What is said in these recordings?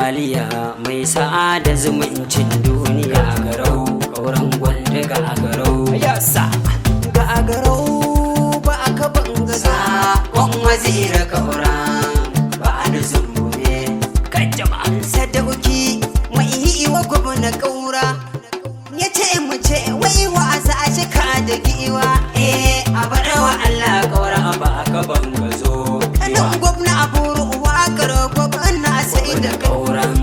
maliya mai sa'a da zumuncin duniya. Ga garau kauran gwanda ga garau yasa ga garau ba aka banga sakon wazira kaura ba da zumbune kan jama'an sadauki mai yi wa gwamna kaura ya ce mu ce wai wa za a cika da giwa a bada wa Allah kaura ba aka banga zo kanan gwamna aburu wa garo gwamna sai da kauran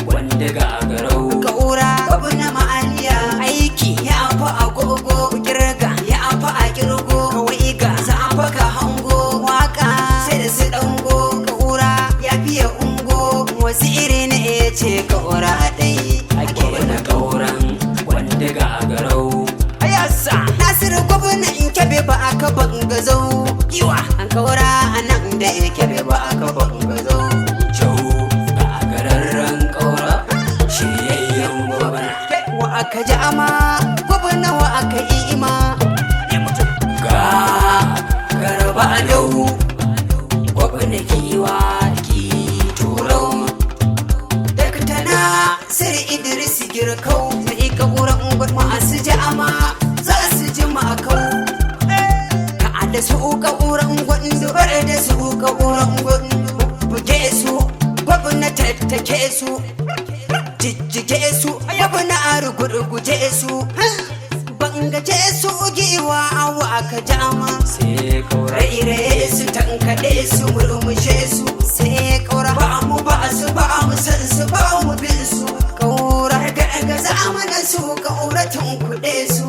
wanda ga garau kaura gwamna ma'aliya aiki ya fa agogo kirga ya fa a kirgo kawai ga zafa ka hango waka sai da su dango kaura ya fiye ungo wasiri ne ya ce kaura dai ake na kauran wanda ga garau ayasa nasiru gwamna in kebe ba aka banga zo kiwa an kaura anan da in kebe ba aka banga zo wa aka ji ama gwamna wa aka yi ima ga garba dau gwamna kiwa ki turo daga tana sir idris girkau mai kaburan gwamna masu ji ama za su ji makau ka da su kaburan gwamna bar da su kaburan gwamna buge su gwamna tattake su jijjige su yabu na rugurguje su bangaje su giwa awa aka jama sai kaura ire su tankade su murmushe su sai kaura ba mu ba su ba mu san su ba mu bin su kaura ga zamanin su kaura tunkuɗe su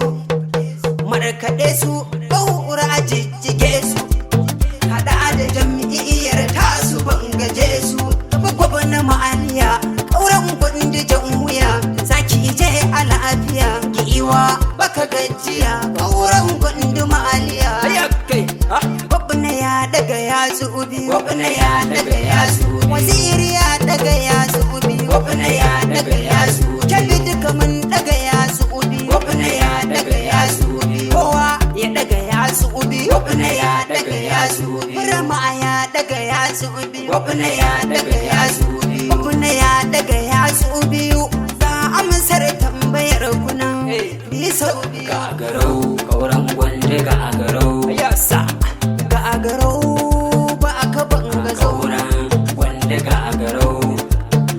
markaɗe su kaura jijjige su hada da jam'iyyar tasu bangaje su gwagwabin ma'aliya kauran gwanda jan wuya zaki je a lafiya giwa baka gajiya kauran gwanda ma'aliya gwabna ya daga yatsu biyu gwabna ya daga yatsu waziri ya daga yatsu biyu gwabna ya daga yatsu kyabi duka mun daga yatsu biyu gwabna ya daga yatsu biyu kowa ya daga yatsu biyu gwabna ya daga yatsu biyu rama ya daga yatsu biyu gwabna ya daga yatsu biyu gwabna ya daga yatsu biyu ga amsar tambayar kunan bi sau biyu ga garau kauran gwanda ga garau yasa ga garau ba aka banga kauran gwanda ga garau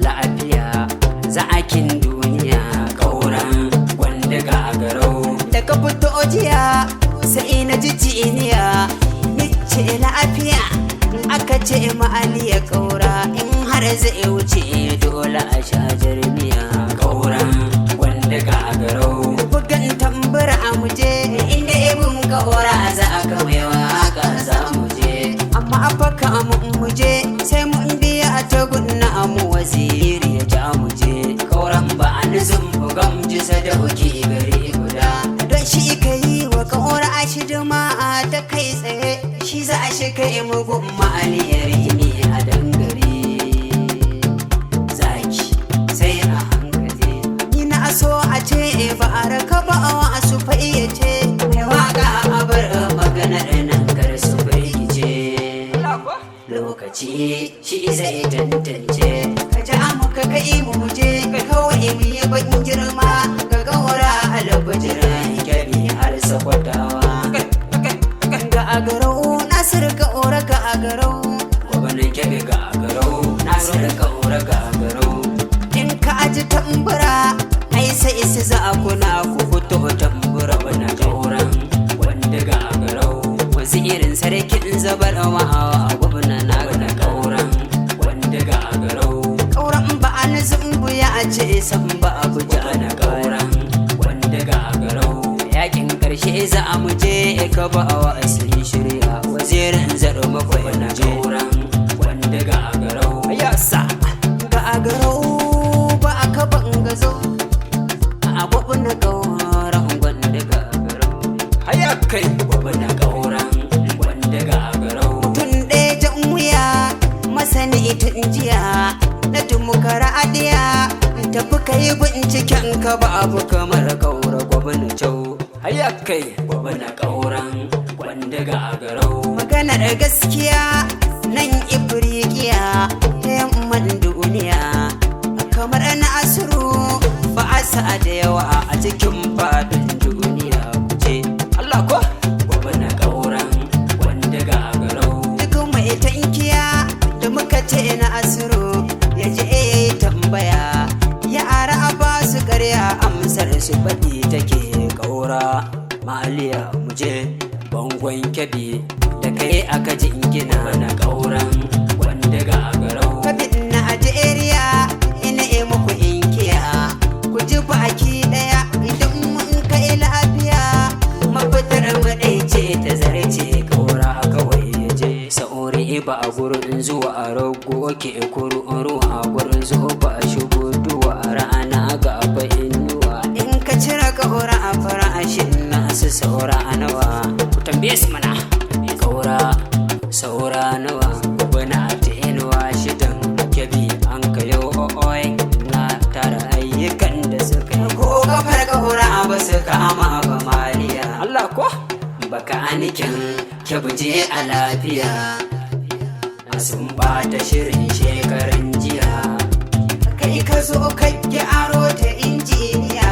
lafiya za'akin duniya kauran gwanda ga garau daga fito jiya sai na ji jiniya nice lafiya aka ce ma'aliya kaura in har zai wuce dole a sha jarmiya kauran wanda ga garau bugan tambura a muje inda ibin kaura za a kamewa ka za muje amma afaka mun muje sai mun biya ta gunna mu waziri ya ja muje kauran ba an zumbugam ji sadauki gari guda don shi kai wa kaura a shi juma'a ta kai tsaye shi za a shi kai mugun ma'aliyar ne a dangare zaki sai a hankali ni na so a ce ba a raka ba a wasu fayyace mai waka a bar maganar nan kar su birkice lokaci shi zai tantance ka ja muka kai mu je ka kawai mu yi ban girma ka gaura albajiran gami har sakwatawa ga agarau nasir ka ora ga agarau gwamnan kebe ga agarau nasir ka ora ga agarau in ka aji tambura ai sai su za a kuna ku fito tambura bana kauran wanda ga agarau wazirin sarkin zabar ma'awa gwamna na ga kauran wanda ga agarau kauran ba an zumbu ya ce san ba abu na kauran wanda ga agarau yakin karshe za a muje ka ba wa asiri shirya wazirin zaro makwai na kauran wanda ga agarau yasa ga agarau ba aka banga zo a gwabna kauran wanda ga agarau haya kai gwabna kauran wanda ga agarau tun ɗaya jan wuya masani tun jiya na tumukara adiya tafi kai binciken ka ba abu kamar kaura gwabna cau haya kai gwabna kauran wanda ga agarau maganar gaskiya nan ifriqiya ta yamman duniya mai tankiya da muka ce na asiro ya je tambaya yara ba su karya amsar su faɗi take ƙaura maliya muje bangon kyabi da kai aka jingina na ƙauran wanda ga garau kabin Najeriya ina muku inkiya ku ji baki daya idan mun kai lafiya mafitar mu dai ce ta zarce ƙaura kawai yaje sa'uri ba a gurin zuwa a rago ke kuru a gurin zuwa ba a shigo duwa rana ga inuwa in ka cire ƙaura a farashin nasu saura nawa ku tambaye su mana ƙaura saura nawa bana ta inuwa shidan kebi an kayo oi na tara ayyukan da suka yi ko kafar ƙaura ba su kama ba maliya Allah ko baka anikin kebuje a lafiya sun bata shirin shekaran jiya kai ka zo ka gyaro ta injiniya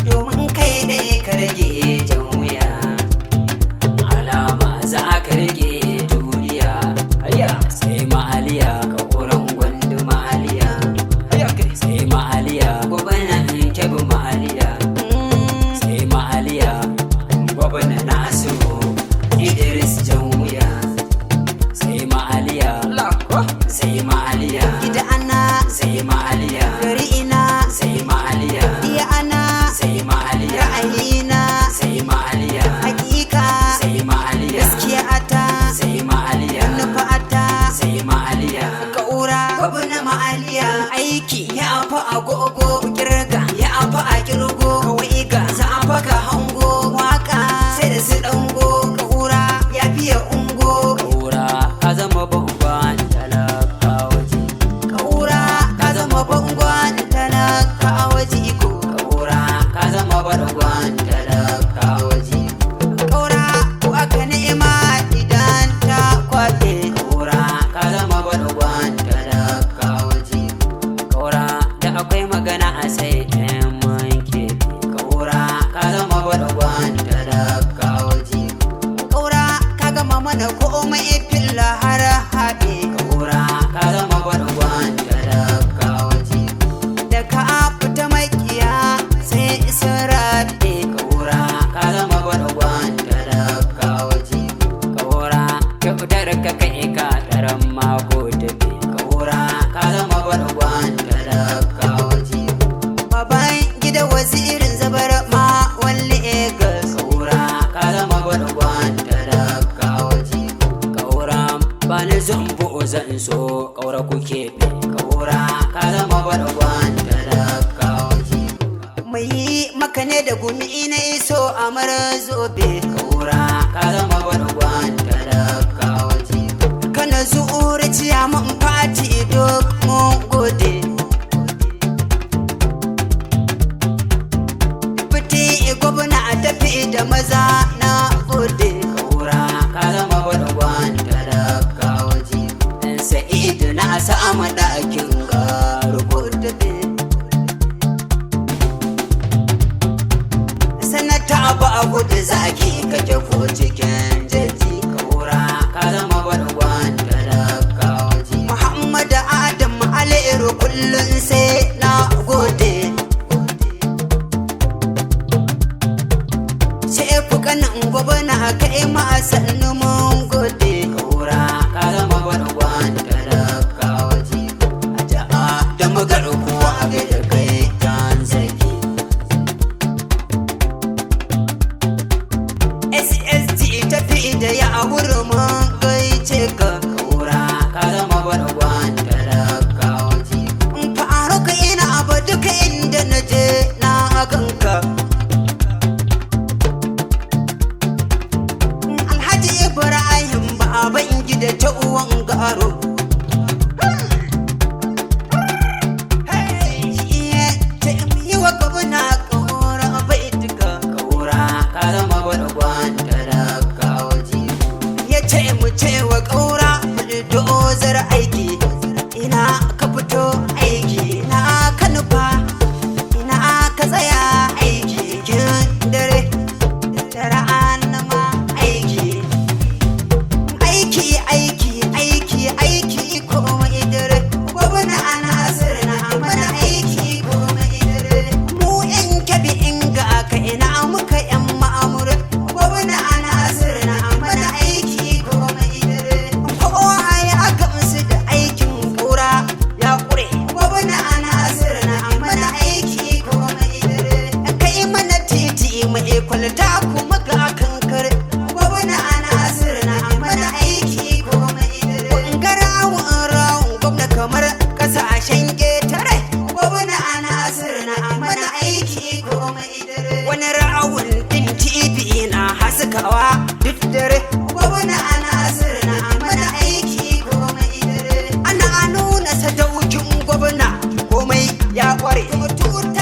domin kai dai ka rage jan wuya alama za ka rage duniya hayya sai ma'aliya ka kuran gwandu ma'aliya sai ma'aliya gwabana kebu ma'aliya sai ma'aliya gwabana nasiru Idris jan wuya sai ma'aliya sai ma'aliya gida ana sai ma'aliya gari ina sai ma'aliya iya ana sai ma'aliya ra'ayina sai ma'aliya hakika sai ma'aliya gaskiya ata sai ma'aliya nufa ata sai ma'aliya ƙaura babu na ma'aliya aiki ya fa agogo kirga ya fa a kirgo kawai ga za fa ka hango waka sai da su dango ƙaura ya fiye ungo ƙaura ka zama bangon talaka waje ƙaura ka zama bangon talaka waje ko ƙaura ka zama bangon talaka waje ƙaura ko aka ni'ima idan ta kwafe ƙaura ka zama bangon talaka waje ƙaura da akwai magana a sai ɗayan manke ƙaura ka zama bangon talaka waje ƙaura ka gama mana komai filla har haɓe ƙaura ka zama bangon talaka waje da ka fita makiya sai isra'e ƙaura ka zama bangon talaka waje ƙaura kyautar ka kai ka ɗaran mako tafi ƙaura ka zama bangon talaka waje baban gida wazirin zabar ma walli egas ƙaura ka zama bangon talaka waje ƙaura ba ni zumbu zan so ƙaura kuke fi ƙaura ka zama bangon talaka waje mai maka ne da gumi na iso a mara zobe ƙaura ka zama bangon talaka waje kana zuƙuri ciya mun fati duk mun gode fiti gwamna tafi da maza na gode ƙaura ka zama bangon talaka waje sa'idu na samu ɗakin garubu tafi sanata ba a gudu zaki kake ko cikin jaji ƙaura ka zama bangon talaka waje Muhammadu Adam Aliru kullum sai na gode shefu kanin gwamna kai ma sannu mun gode ƙaura ka zama bangon talaka waje a ja'a da magar kuwa ga da kai jan zaki SST tafi da ya wuri mun gaice ka ƙaura ka zama bangon talaka waje in faru ka ina abu duka inda na je na ganka Alhaji Ibrahim baban gida ta uwan garo yi wa gwamna ƙaura bai duka ƙaura ka zama bangon talaka waje ya ce mu ce wa ƙaura dozar aiki ina ka fito aiki ina ka nufa ina ka tsaya aiki kin dare da ra'an ma aiki tuta